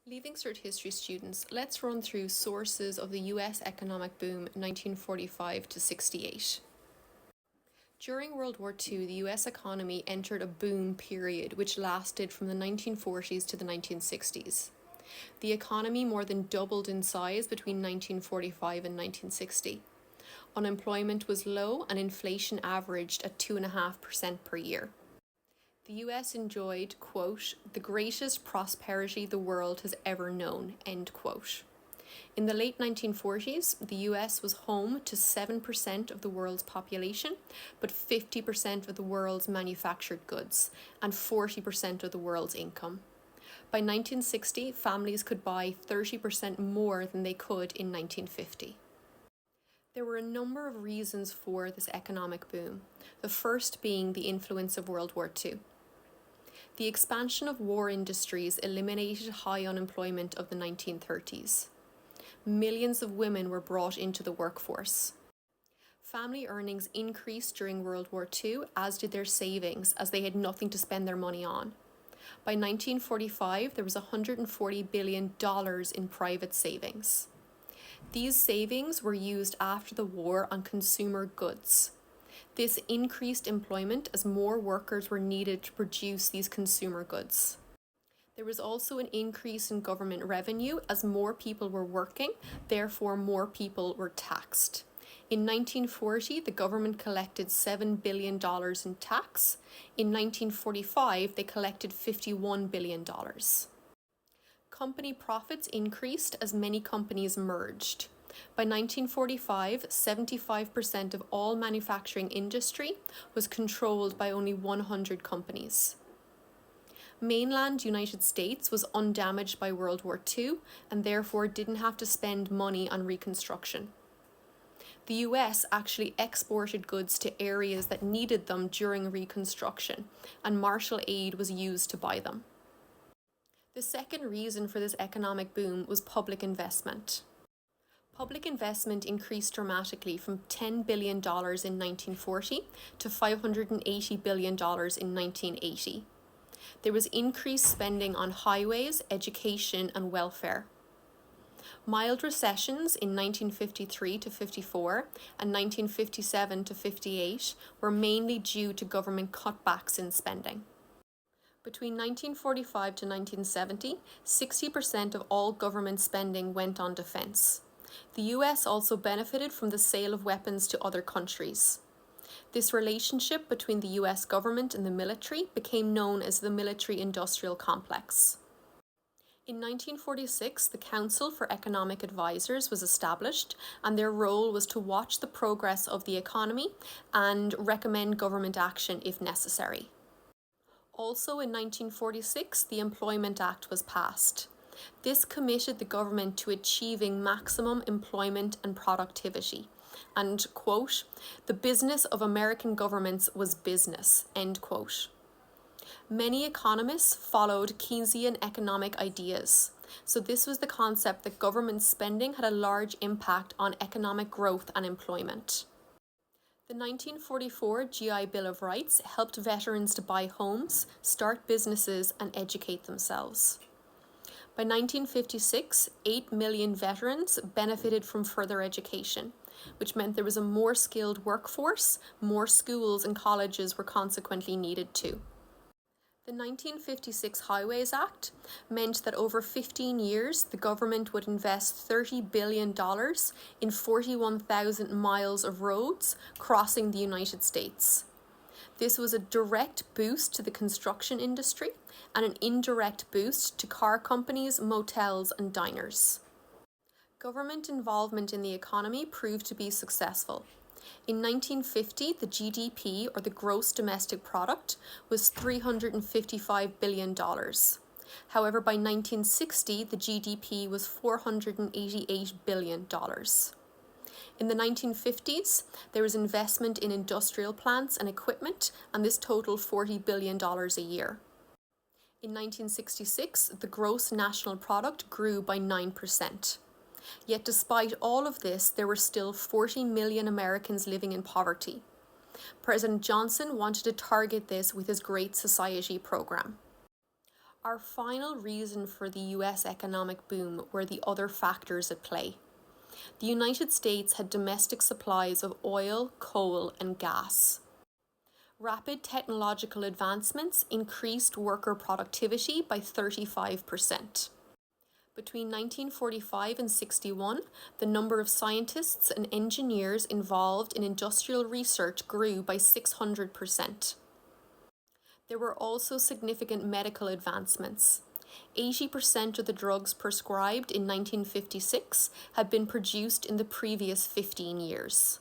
Leaving Cert History students, let's run through sources of the US economic boom 1945 to 68. During World War II, the US economy entered a boom period which lasted from the 1940s to the 1960s. The economy more than doubled in size between 1945 and 1960. Unemployment was low and inflation averaged at 2.5% per year. The US enjoyed, quote, the greatest prosperity the world has ever known, end quote. In the late 1940s, the US was home to 7% of the world's population, but 50% of the world's manufactured goods, and 40% of the world's income. By 1960, families could buy 30% more than they could in 1950. There were a number of reasons for this economic boom, the first being the influence of World War II. The expansion of war industries eliminated high unemployment of the 1930s. Millions of women were brought into the workforce. Family earnings increased during World War II, as did their savings, as they had nothing to spend their money on. By 1945, there was $140 billion in private savings. These savings were used after the war on consumer goods. This increased employment as more workers were needed to produce these consumer goods. There was also an increase in government revenue as more people were working, therefore more people were taxed. In 1940, the government collected $7 billion in tax. In 1945, they collected $51 billion. Company profits increased as many companies merged. By 1945, 75% of all manufacturing industry was controlled by only 100 companies. Mainland United States was undamaged by World War II and therefore didn't have to spend money on reconstruction. The US actually exported goods to areas that needed them during reconstruction, and Marshall Aid was used to buy them. The second reason for this economic boom was public investment. Public investment increased dramatically from $10 billion in 1940 to $580 billion in 1980. There was increased spending on highways, education, and welfare. Mild recessions in 1953 to 54 and 1957 to 58 were mainly due to government cutbacks in spending. Between 1945 to 1970, 60% of all government spending went on defense. The US also benefited from the sale of weapons to other countries. This relationship between the US government and the military became known as the military-industrial complex. In 1946, the Council for Economic Advisers was established, and their role was to watch the progress of the economy and recommend government action if necessary. Also in 1946, the Employment Act was passed. This committed the government to achieving maximum employment and productivity. And, quote, the business of American governments was business, end quote. Many economists followed Keynesian economic ideas. So this was the concept that government spending had a large impact on economic growth and employment. The 1944 GI Bill of Rights helped veterans to buy homes, start businesses, and educate themselves. By 1956, 8 million veterans benefited from further education, which meant there was a more skilled workforce. More schools and colleges were consequently needed too. The 1956 Highways Act meant that over 15 years, the government would invest $30 billion in 41,000 miles of roads crossing the United States. This was a direct boost to the construction industry and an indirect boost to car companies, motels, and diners. Government involvement in the economy proved to be successful. In 1950, the GDP, or the gross domestic product, was $355 billion. However, by 1960, the GDP was $488 billion. In the 1950s, there was investment in industrial plants and equipment, and this totaled $40 billion a year. In 1966, the gross national product grew by 9%. Yet despite all of this, there were still 40 million Americans living in poverty. President Johnson wanted to target this with his Great Society program. Our final reason for the US economic boom were the other factors at play. The United States had domestic supplies of oil, coal, and gas. Rapid technological advancements increased worker productivity by 35%. Between 1945 and 61, the number of scientists and engineers involved in industrial research grew by 600%. There were also significant medical advancements. 80% of the drugs prescribed in 1956 had been produced in the previous 15 years.